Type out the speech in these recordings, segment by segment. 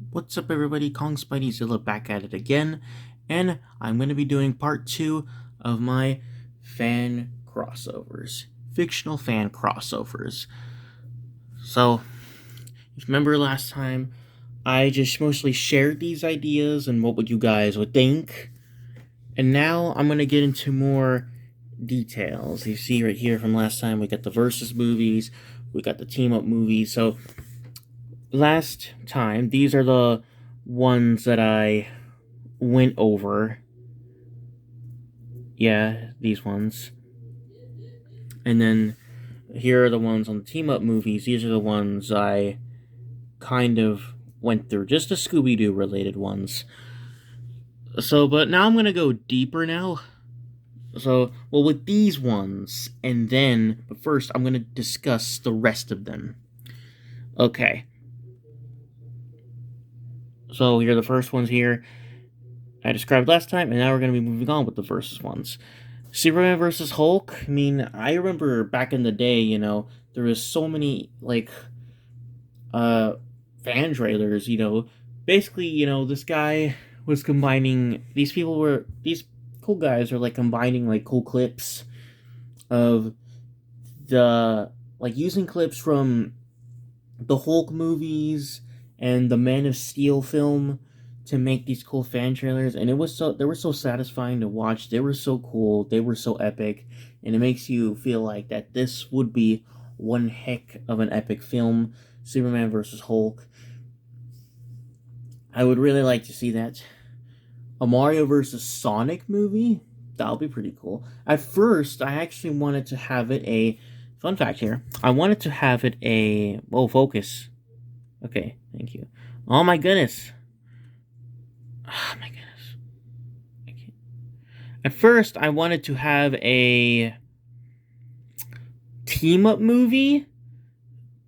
What's up, everybody? Kong Spideyzilla back at it again, and I'm going to be doing part 2 of my fan crossovers. Fictional fan crossovers. So, if you remember last time, I just mostly shared these ideas and what would you guys would think, and now I'm going to get into more details. You see right here from last time, we got the versus movies, we got the team up movies, so last time, these are the ones that I went over. Yeah, these ones. And then here are the ones on the team up movies. These are the ones I kind of went through, just the Scooby Doo related ones. So, but now I'm going to go deeper now. So, well, with these ones, and then, but first, I'm going to discuss the rest of them. Okay. So, here are the first ones here I described last time, and now we're going to be moving on with the versus ones. Superman versus Hulk. I mean, I remember back in the day, there was so many uh fan trailers, Basically, this guy was combining these cool guys are like combining like cool clips of the using clips from the Hulk movies and the Man of Steel film to make these cool fan trailers, and they were so satisfying to watch. They were so cool, they were so epic, and it makes you feel like that this would be one heck of an epic film. Superman versus Hulk. I would really like to see that. A Mario versus Sonic movie? That would be pretty cool. At first, I actually wanted to have it a fun fact here. I wanted to have it a focus. Okay, thank you. Oh my goodness. Oh my goodness. At first, I wanted to have a team up movie,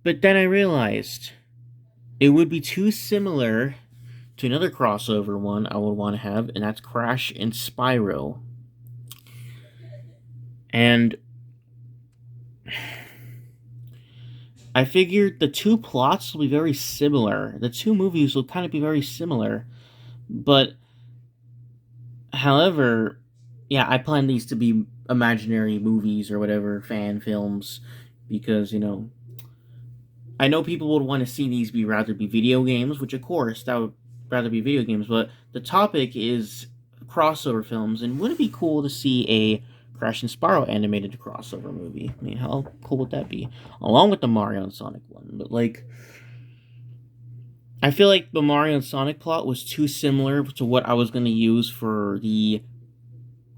but then I realized it would be too similar to another crossover one I would want to have, and that's Crash and Spyro. And I figured the two plots will be very similar. The two movies will kind of be very similar, but however, yeah, I plan these to be imaginary movies or whatever, fan films, because, I know people would want to see these rather be video games, which of course, that would rather be video games, but the topic is crossover films, and would it be cool to see a Crash and Spyro animated crossover movie? I mean, how cool would that be? Along with the Mario and Sonic one, but I feel like the Mario and Sonic plot was too similar to what I was going to use for the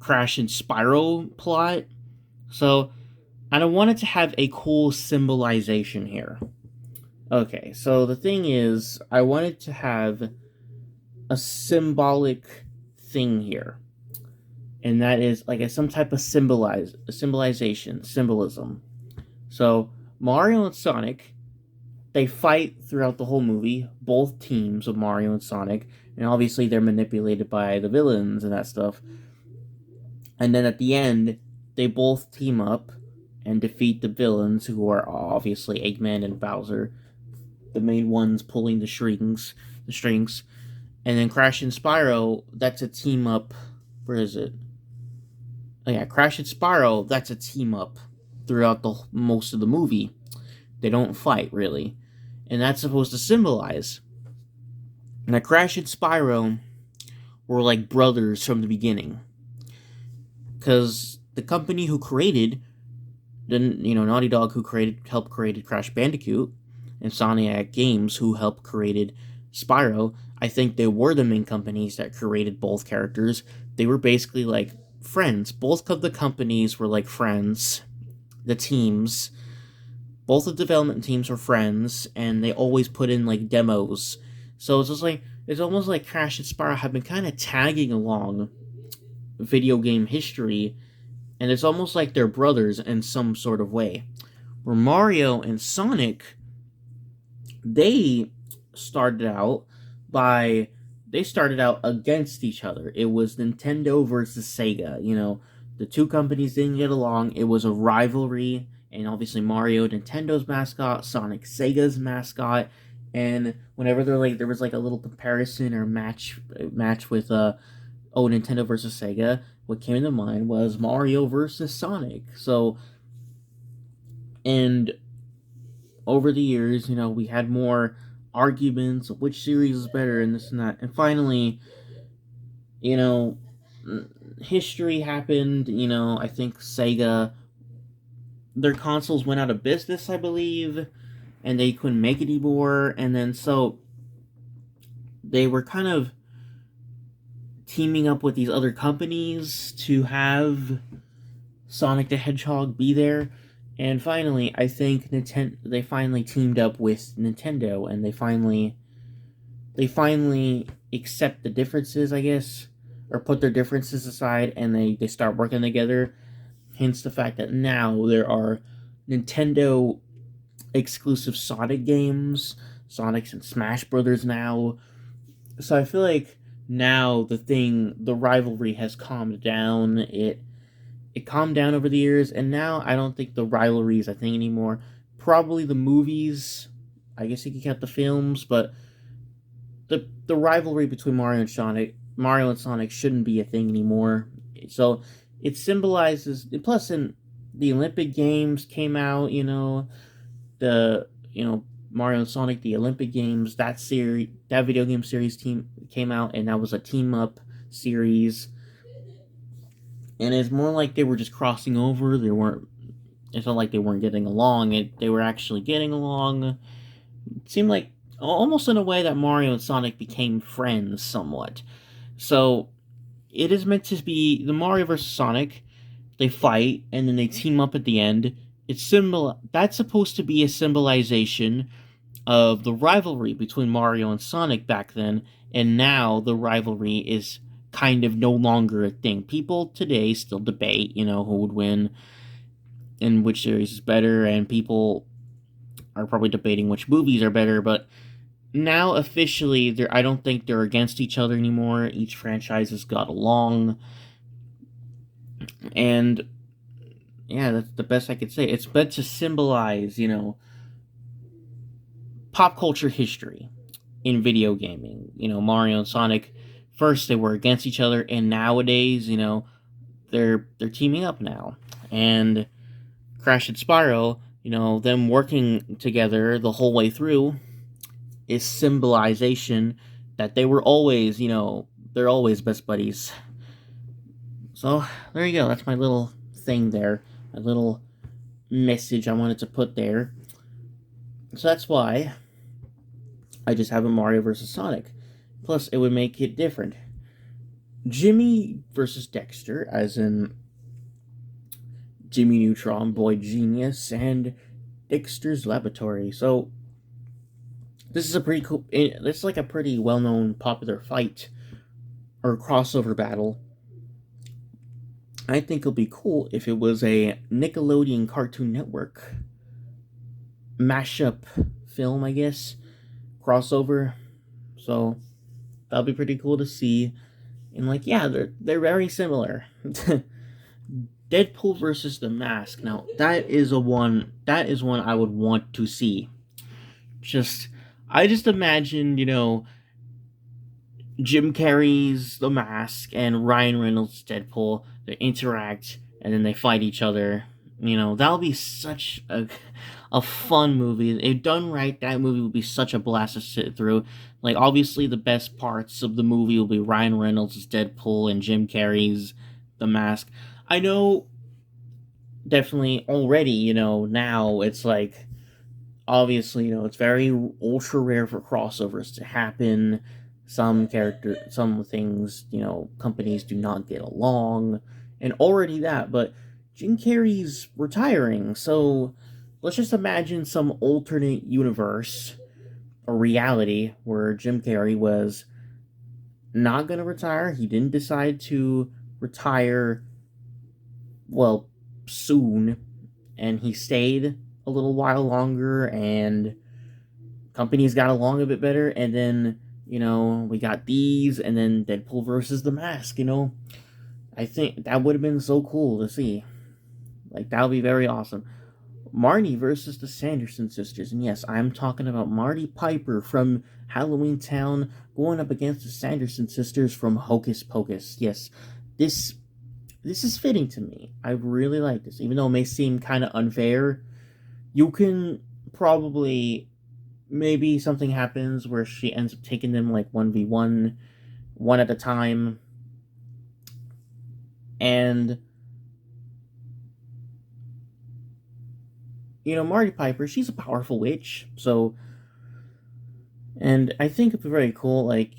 Crash and Spyro plot. So, I wanted to have a cool symbolization here. Okay, so the thing is, I wanted to have a symbolic thing here. And that is like some type of symbolism. So, Mario and Sonic, they fight throughout the whole movie, both teams of Mario and Sonic, and obviously they're manipulated by the villains and that stuff. And then at the end, they both team up and defeat the villains, who are obviously Eggman and Bowser, the main ones pulling the strings. And then Crash and Spyro, that's a team up. Where is it? Oh yeah, Crash and Spyro, that's a team up throughout the most of the movie. They don't fight really, and that's supposed to symbolize. Now, Crash and Spyro were like brothers from the beginning, because the company who created, Naughty Dog, who helped created Crash Bandicoot, and Insomniac Games, who helped created Spyro, I think they were the main companies that created both characters. They were basically like friends. Both of the companies were like friends. The teams, both the development teams were friends, and they always put in like demos. So it's almost like Crash and Spyro have been kind of tagging along video game history, and it's almost like they're brothers in some sort of way. Where Mario and Sonic, they started out against each other. It was Nintendo versus Sega. The two companies didn't get along. It was a rivalry, and obviously Mario, Nintendo's mascot, Sonic, Sega's mascot, And whenever there was like a little comparison or match with Nintendo versus Sega, what came into mind was Mario versus Sonic. So, and over the years, we had more arguments of which series is better and this and that. And finally, you know, history happened. I think Sega, their consoles went out of business, I believe, and they couldn't make it anymore. And then so they were kind of teaming up with these other companies to have Sonic the Hedgehog be there. And finally, I think they finally teamed up with Nintendo, and they finally accept the differences, I guess, or put their differences aside, and they start working together. Hence the fact that now there are Nintendo exclusive Sonic games, Sonic's and Smash Brothers now. So I feel like now the rivalry has calmed down. It calmed down over the years, and now I don't think the rivalry is a thing anymore. Probably the movies, I guess you could count the films, but the rivalry between Mario and Sonic shouldn't be a thing anymore. So it symbolizes. Plus, in the Olympic Games came out, the Mario and Sonic, the Olympic Games, that video game series team came out, and that was a team up series. And it's more like they were just crossing over. They weren't. It's not like they weren't getting along. They were actually getting along. It seemed like almost in a way that Mario and Sonic became friends somewhat. So it is meant to be the Mario vs. Sonic. They fight and then they team up at the end. That's supposed to be a symbolization of the rivalry between Mario and Sonic back then, and now the rivalry is kind of no longer a thing. People today still debate, who would win and which series is better, and people are probably debating which movies are better, but now officially I don't think they're against each other anymore. Each franchise has got along. And yeah, that's the best I could say. It's meant to symbolize, pop culture history in video gaming. Mario and Sonic, first they were against each other, and nowadays, they're teaming up now. And Crash and Spyro, them working together the whole way through is symbolization that they were always, they're always best buddies. So there you go. That's my little thing there, my little message I wanted to put there. So that's why I just have a Mario versus Sonic. Plus, it would make it different. Jimmy versus Dexter, as in Jimmy Neutron, Boy Genius, and Dexter's Laboratory. So this is a pretty cool. It's like a pretty well-known, popular fight or crossover battle. I think it'll be cool if it was a Nickelodeon Cartoon Network mashup film, I guess, crossover. So that'll be pretty cool to see. And they're very similar. Deadpool versus The Mask. Now that is one I would want to see. I just imagined, Jim Carrey's The Mask and Ryan Reynolds' Deadpool. They interact and then they fight each other. That'll be such a fun movie. If done right, that movie would be such a blast to sit through. Like, obviously, the best parts of the movie will be Ryan Reynolds' Deadpool and Jim Carrey's The Mask. I know, definitely already, now it's like, obviously, it's very ultra rare for crossovers to happen. Some things, companies do not get along, and already that, but Jim Carrey's retiring, so let's just imagine some alternate universe or reality where Jim Carrey was not going to retire. He didn't decide to retire, well, soon, and he stayed a little while longer, and companies got along a bit better, and then, we got these, and then Deadpool versus The Mask, I think that would have been so cool to see. Like, that would be very awesome. Marnie versus the Sanderson sisters. And yes, I'm talking about Marty Piper from Halloween Town going up against the Sanderson sisters from Hocus Pocus. Yes, this this is fitting to me. I really like this. Even though it may seem kind of unfair, you can probably maybe something happens where she ends up taking them like 1v1, one at a time. And Marty Piper, she's a powerful witch, so and I think it's very cool, like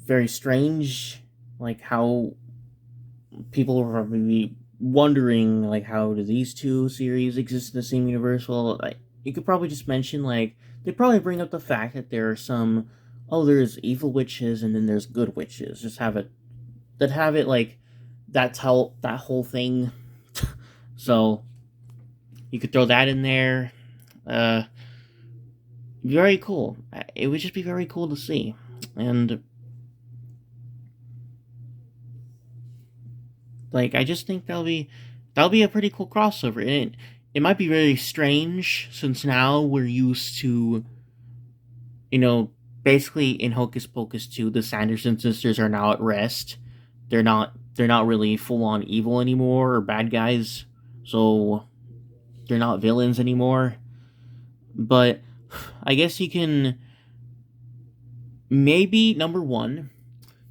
very strange, like how people are probably wondering like how do these two series exist in the same universe. Well, like, you could probably just mention like they probably bring up the fact that there are some there's evil witches and then there's good witches. Just have it like that whole thing. So you could throw that in there. Uh, Very cool. It would just be very cool to see, and like I just think that'll be a pretty cool crossover. And it might be very strange since now we're used to, you know, basically in Hocus Pocus 2, the Sanderson sisters are now at rest. They're not really full on evil anymore or bad guys. So they're not villains anymore. But I guess you can maybe number one,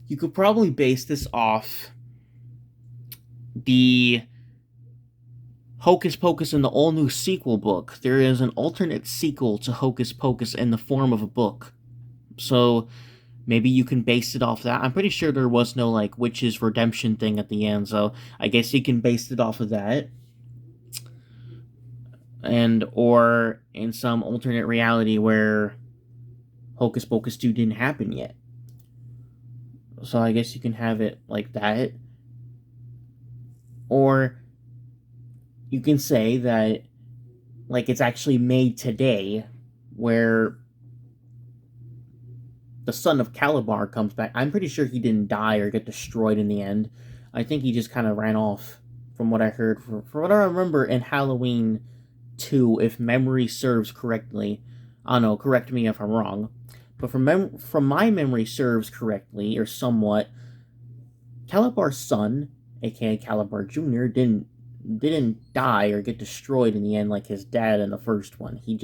you could probably base this off the Hocus Pocus in the all new sequel book. There is an alternate sequel to Hocus Pocus in the form of a book. So maybe you can base it off that. I'm pretty sure there was no like witches redemption thing at the end, so I guess you can base it off of that. And or in some alternate reality where Hocus Pocus 2 didn't happen yet. So I guess you can have it like that. Or you can say that like it's actually made today where the son of Calabar comes back. I'm pretty sure he didn't die or get destroyed in the end. I think he just kind of ran off from what I heard. From what I remember in Halloween 2, if memory serves correctly. I don't know, correct me if I'm wrong. But from my memory serves correctly, or somewhat, Calabar's son, aka Calabar Jr., didn't die or get destroyed in the end like his dad in the first one. He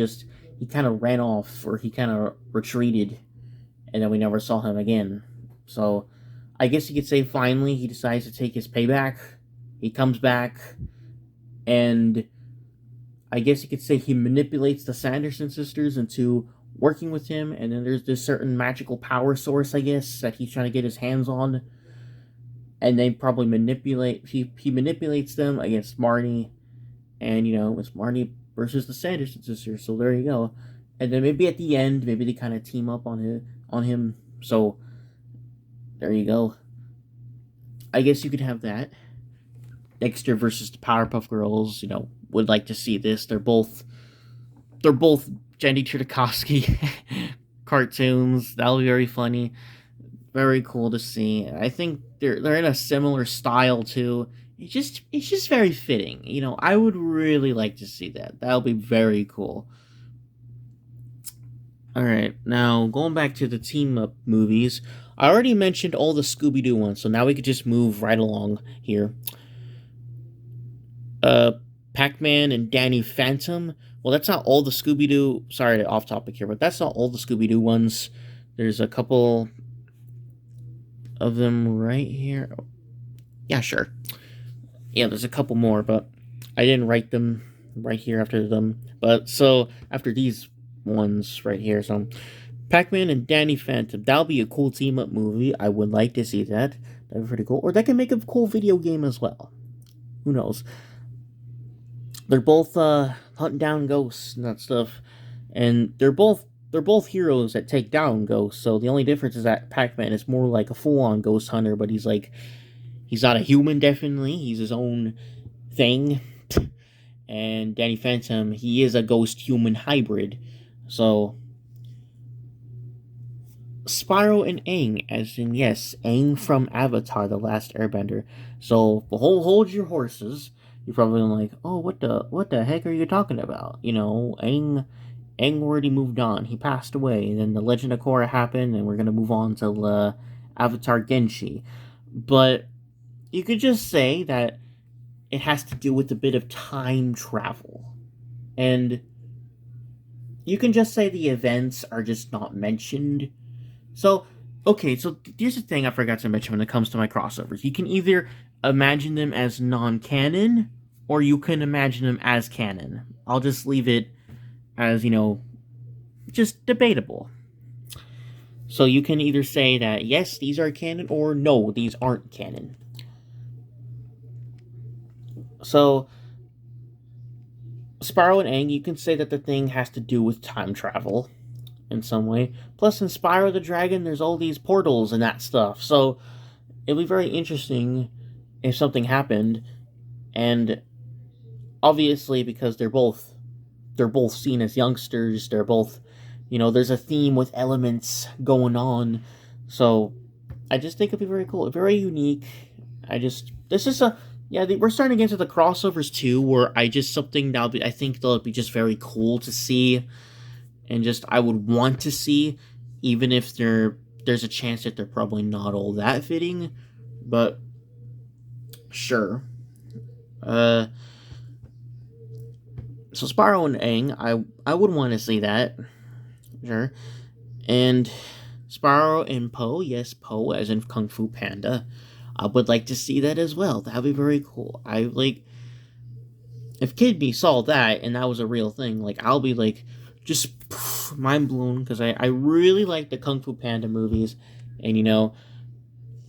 kind of ran off, or he kind of retreated, and then we never saw him again. So I guess you could say finally he decides to take his payback. He comes back, and I guess you could say he manipulates the Sanderson sisters into working with him, and then there's this certain magical power source, I guess, that he's trying to get his hands on. And they probably he manipulates them against Marnie, and it's Marnie versus the Sanderson sisters, so there you go. And then maybe at the end, maybe they kind of team up on him, so there you go. I guess you could have that. Dexter versus the Powerpuff Girls, would like to see this. They're both Jenny Tartakovsky cartoons. That'll be very funny. Very cool to see. I think they're in a similar style too. It's just very fitting. I would really like to see that. That'll be very cool. All right, now going back to the team up movies. I already mentioned all the Scooby Doo ones, so now we could just move right along here. Pac-Man and Danny Phantom. Well, that's not all the Scooby-Doo. Sorry, off topic here, but that's not all the Scooby-Doo ones. There's a couple of them right here. Yeah, sure. Yeah, there's a couple more, but I didn't write them right here after them. But so after these ones right here, so Pac-Man and Danny Phantom. That'll be a cool team-up movie. I would like to see that. That'd be pretty cool. Or that can make a cool video game as well. Who knows? They're both hunting down ghosts and that stuff, and they're both heroes that take down ghosts. So the only difference is that Pac-Man is more like a full-on ghost hunter, but he's not a human. Definitely, he's his own thing. And Danny Phantom, he is a ghost-human hybrid. So Spyro and Aang, as in yes, Aang from Avatar: The Last Airbender. So hold your horses. you're probably like, oh, what the heck are you talking about? You know, Aang already moved on. He passed away. And then the Legend of Korra happened, and we're gonna move on to Avatar Genshi. But you could just say that it has to do with a bit of time travel. And you can just say the events are just not mentioned. So, okay, so here's the thing I forgot to mention when it comes to my crossovers. You can either imagine them as non canon, or you can imagine them as canon. I'll just leave it as, just debatable. So you can either say that, yes, these are canon, or no, these aren't canon. So, Sparrow and Aang, you can say that the thing has to do with time travel in some way. Plus, in Spyro the Dragon, there's all these portals and that stuff. So, it'd be very interesting if something happened. And obviously, because they're both seen as youngsters, they're both, there's a theme with elements going on. So, I just think it'd be very cool, very unique. This is a yeah, we're starting to get into the crossovers too, where I think they'll be just very cool to see, and just I would want to see, even if there's a chance that they're probably not all that fitting, but sure. So Spyro and Aang, I would want to see that, sure, and Spyro and Po, yes, Po as in Kung Fu Panda. I would like to see that as well. That'd be very cool. If Kid Me saw that and that was a real thing, I'll be just mind blown, because I really like the Kung Fu Panda movies, and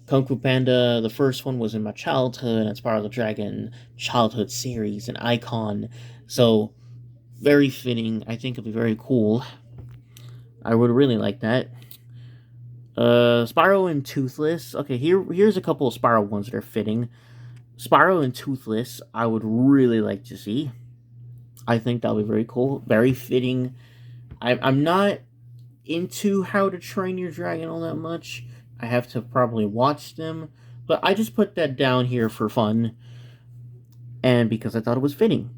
Kung Fu Panda, the first one was in my childhood, and Spyro the Dragon childhood series, an icon. So very fitting. I think it'd be very cool. I would really like that. Spyro and Toothless. Okay, here's a couple of Spyro ones that are fitting. Spyro and Toothless, I would really like to see. I think that'll be very cool. Very fitting. I'm not into How to Train Your Dragon all that much. I have to probably watch them. But I just put that down here for fun. And because I thought it was fitting.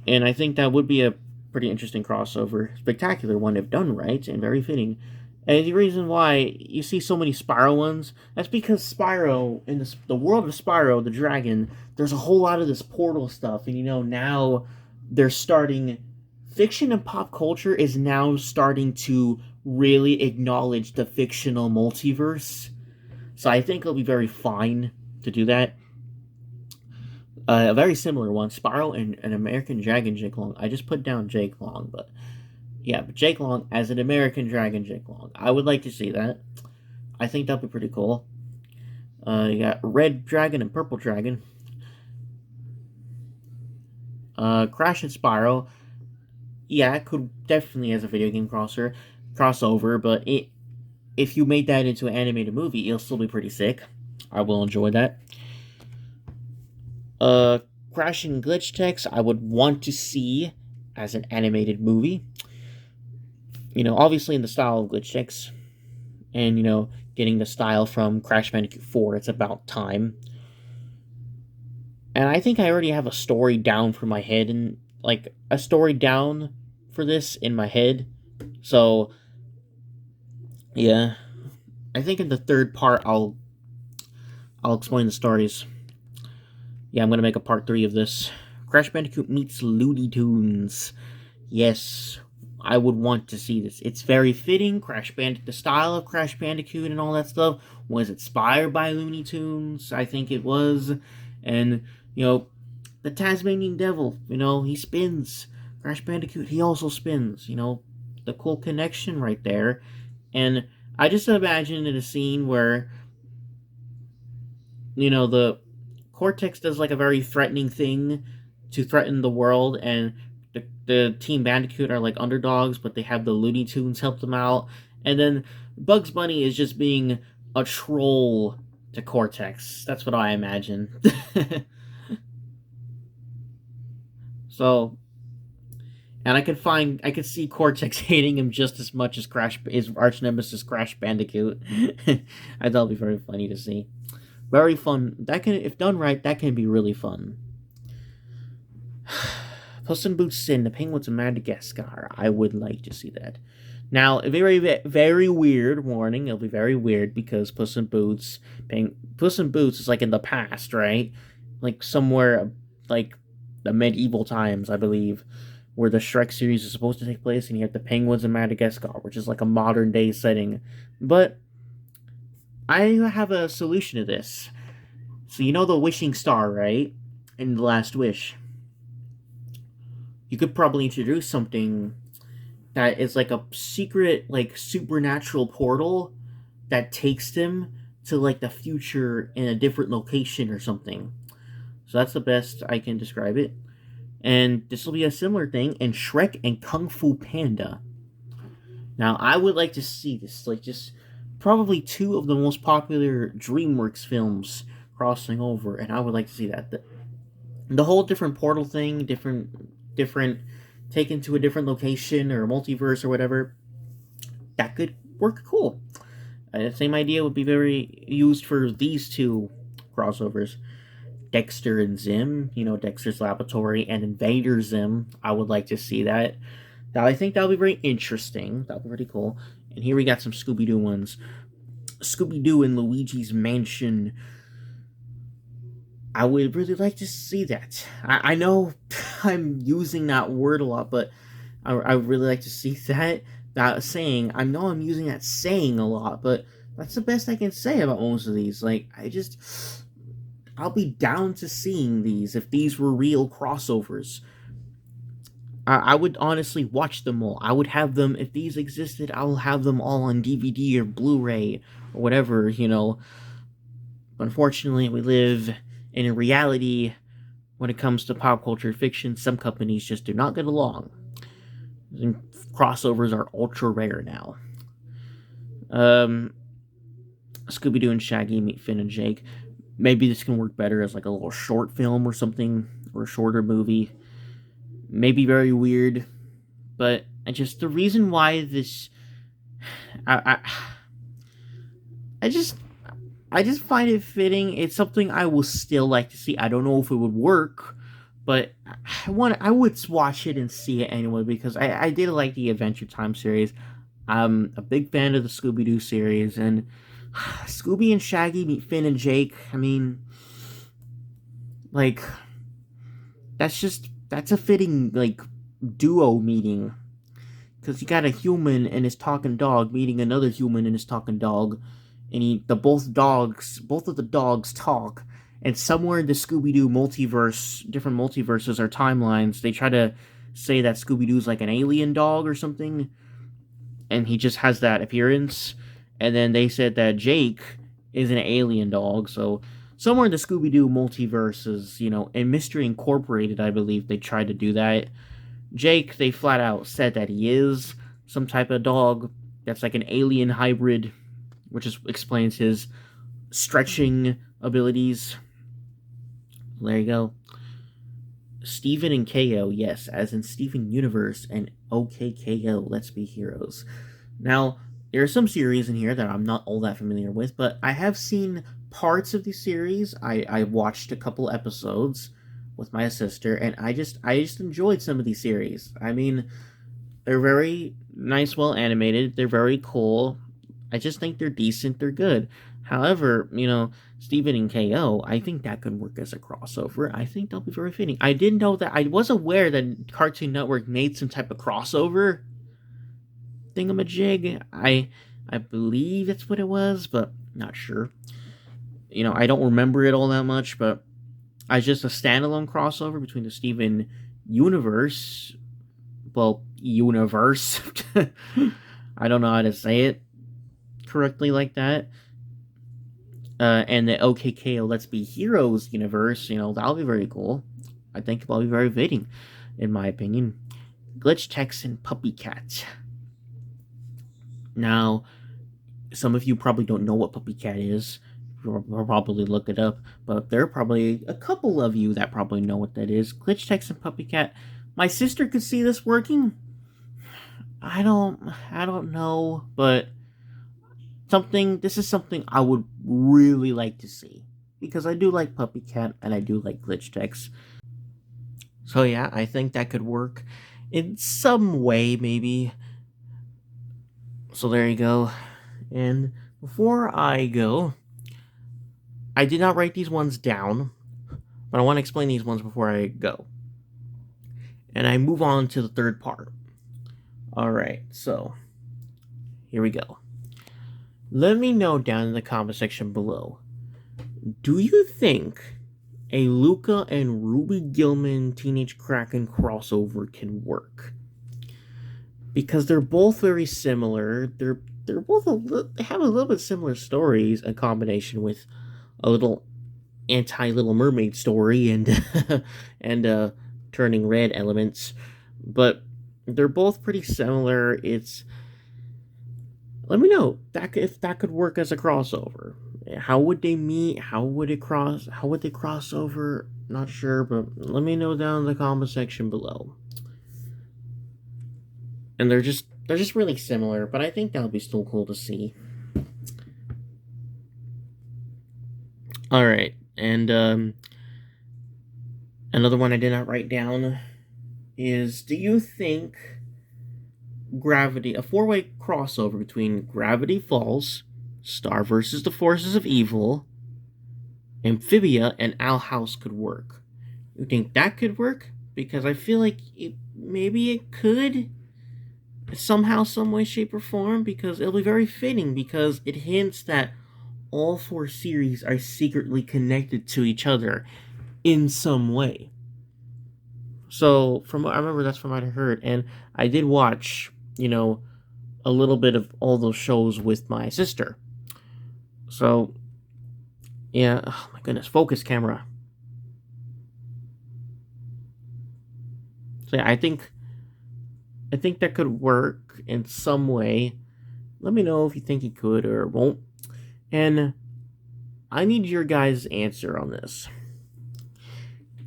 And I think that would be a pretty interesting crossover. Spectacular one if done right, and very fitting. And the reason why you see so many Spyro ones, that's because Spyro, in the world of Spyro, the dragon, there's a whole lot of this portal stuff. And now they're starting, fiction and pop culture is now starting to really acknowledge the fictional multiverse. So I think it'll be very fine to do that. A very similar one, Spyro and an American Dragon Jake Long. I just put down Jake Long, but yeah, but Jake Long as an American Dragon Jake Long. I would like to see that. I think that'd be pretty cool. You got Red Dragon and Purple Dragon. Crash and Spyro. Yeah, it could definitely as a video game crossover, but if you made that into an animated movie, it'll still be pretty sick. I will enjoy that. Crash and Glitch Techs, I would want to see as an animated movie. Obviously in the style of Glitch Techs, and getting the style from Crash Bandicoot 4, it's about time. And I think I already have a story down for my head, and a story down for this in my head. So yeah, I think in the third part I'll explain the stories. Yeah, I'm gonna make a part 3 of this. Crash Bandicoot meets Looney Tunes. Yes, I would want to see this. It's very fitting. The style of Crash Bandicoot and all that stuff was inspired by Looney Tunes. I think it was. And, the Tasmanian Devil, he spins. Crash Bandicoot, he also spins. The cool connection right there. And I just imagine in a scene where, the Cortex does a very threatening thing to threaten the world, and the Team Bandicoot are underdogs, but they have the Looney Tunes help them out. And then Bugs Bunny is just being a troll to Cortex. That's what I imagine. So, and I could see Cortex hating him just as much as his arch nemesis Crash Bandicoot. I thought it'd be very funny to see. Very fun. That can, if done right, that can be really fun. Puss in Boots and the Penguins of Madagascar. I would like to see that. Now, a very, very weird warning. It'll be very weird because Puss in Boots is like in the past, right? Like somewhere, like the medieval times, I believe, where the Shrek series is supposed to take place, and you have the Penguins of Madagascar, which is like a modern day setting. But I have a solution to this. So you know the wishing star, right? In the Last Wish, you could probably introduce something that is like a secret, like supernatural portal that takes them to like the future in a different location or something. So that's the best I can describe it. And this will be a similar thing in Shrek and Kung Fu Panda. Now, I would like to see this, like just probably two of the most popular DreamWorks films crossing over, and I would like to see that. The whole different portal thing, different taken to a different location or multiverse or whatever, that could work cool. The same idea would be very used for these two crossovers. Dexter and Zim, you know, Dexter's Laboratory, and Invader Zim. I would like to see that. I think that would be very interesting. That would be pretty cool. And here we got some Scooby Doo ones. Scooby Doo and Luigi's Mansion. I would really like to see that. I know I'm using that word a lot, but I would really like to see that. That saying, I know I'm using that saying a lot, but that's the best I can say about most of these. Like, I'll be down to seeing these if these were real crossovers. I would honestly watch them all. I would have them, if these existed, I'll have them all on DVD or Blu-ray or whatever, you know. Unfortunately, we live in a reality when it comes to pop culture fiction. Some companies just do not get along. And crossovers are ultra rare now. Scooby-Doo and Shaggy meet Finn and Jake. Maybe this can work better as like a little short film or something, or a shorter movie. Maybe very weird, but the reason why this, I, I just find it fitting. It's something I will still like to see. I don't know if it would work, but I would watch it and see it anyway because I did like the Adventure Time series. I'm a big fan of the Scooby Doo series, and Scooby and Shaggy meet Finn and Jake. I mean, like, that's a fitting, like, duo meeting. Because you got a human and his talking dog meeting another human and his talking dog. And both of the dogs talk. And somewhere in the Scooby-Doo multiverse, different multiverses or timelines, they try to say that Scooby-Doo's like an alien dog or something. And he just has that appearance. And then they said that Jake is an alien dog. So somewhere in the Scooby-Doo multiverses, you know, in Mystery Incorporated, I believe they tried to do that. Jake, they flat out said that he is some type of dog that's like an alien hybrid, which explains his stretching abilities. There you go. Steven and KO, yes, as in Steven Universe and OKKO, Let's Be Heroes. Now, there are some series in here that I'm not all that familiar with, but I have seen parts of the series. I watched a couple episodes with my sister, and I just enjoyed some of these series. I mean, they're very nice, well animated. They're very cool. I just think they're decent. They're good. However, you know, Steven and KO, I think that could work as a crossover. I think they'll be very fitting. I didn't know that. I was aware that Cartoon Network made some type of crossover thingamajig. I believe that's what it was, but not sure. You know, I don't remember it all that much, but as just a standalone crossover between the Steven universe, universe. I don't know how to say it correctly like that. And the OKKO Let's Be Heroes universe, you know, that'll be very cool. I think it'll be very fitting, in my opinion. Glitch Tex and Puppy Cat. Now, some of you probably don't know what Puppy Cat is. You'll probably look it up, but there are probably a couple of you that probably know what that is. Glitch Tex and Puppy Cat. My sister could see this working. I don't know, but this is something I would really like to see. because I do like Puppy Cat and I do like Glitch Tex. So yeah, I think that could work in some way, maybe. So there you go. And before I go, I did not write these ones down, but I want to explain these ones before I go. And I move on to the third part. Alright, so here we go. Let me know down in the comment section below. Do you think a Luca and Ruby Gillman Teenage Kraken crossover can work? Because they're both very similar. They're both they have a little bit similar stories, a combination with a little anti-Little Mermaid story and and turning red elements, but they're both pretty similar. It's Let me know if that could work as a crossover. How would they meet? How would they cross over? Not sure, but let me know down in the comment section below. And they're just really similar, but I think that would be still cool to see. All right, and another one I did not write down is: do you think a four-way crossover between Gravity Falls, Star vs. the Forces of Evil, Amphibia, and Owl House could work? You think that could work? Because I feel like maybe it could somehow, some way, shape, or form, because it'll be very fitting, because it hints that all four series are secretly connected to each other in some way. So, I remember that's from what I heard, and I did watch, a little bit of all those shows with my sister. So, yeah, oh my goodness, focus camera. So yeah, I think that could work in some way. Let me know if you think it could or won't. And I need your guys' answer on this.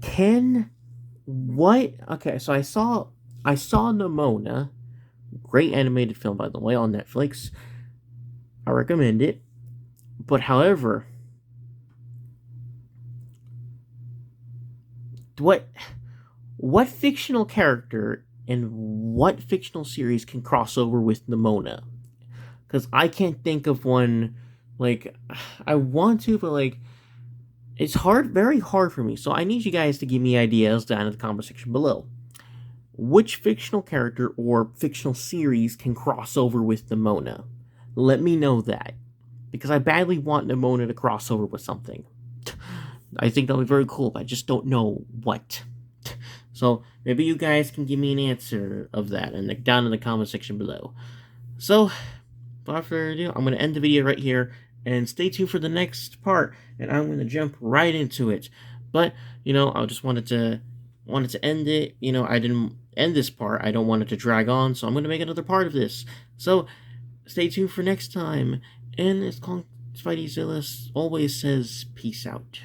Okay, so I saw Nimona, great animated film, by the way, on Netflix. I recommend it. But however, what fictional character and what fictional series can cross over with Nimona? Because I can't think of one. Like, I want to, but like, it's very hard for me. So I need you guys to give me ideas down in the comment section below. Which fictional character or fictional series can cross over with Nimona? Let me know that, because I badly want Nimona to cross over with something. I think that'll be very cool, but I just don't know what. So maybe you guys can give me an answer of that and down in the comment section below. So, without further ado, I'm going to end the video right here, and stay tuned for the next part, and I'm going to jump right into it. But, I just wanted to end it. I didn't end this part. I don't want it to drag on, so I'm going to make another part of this. So, stay tuned for next time, and as Spideyzilla always says, peace out.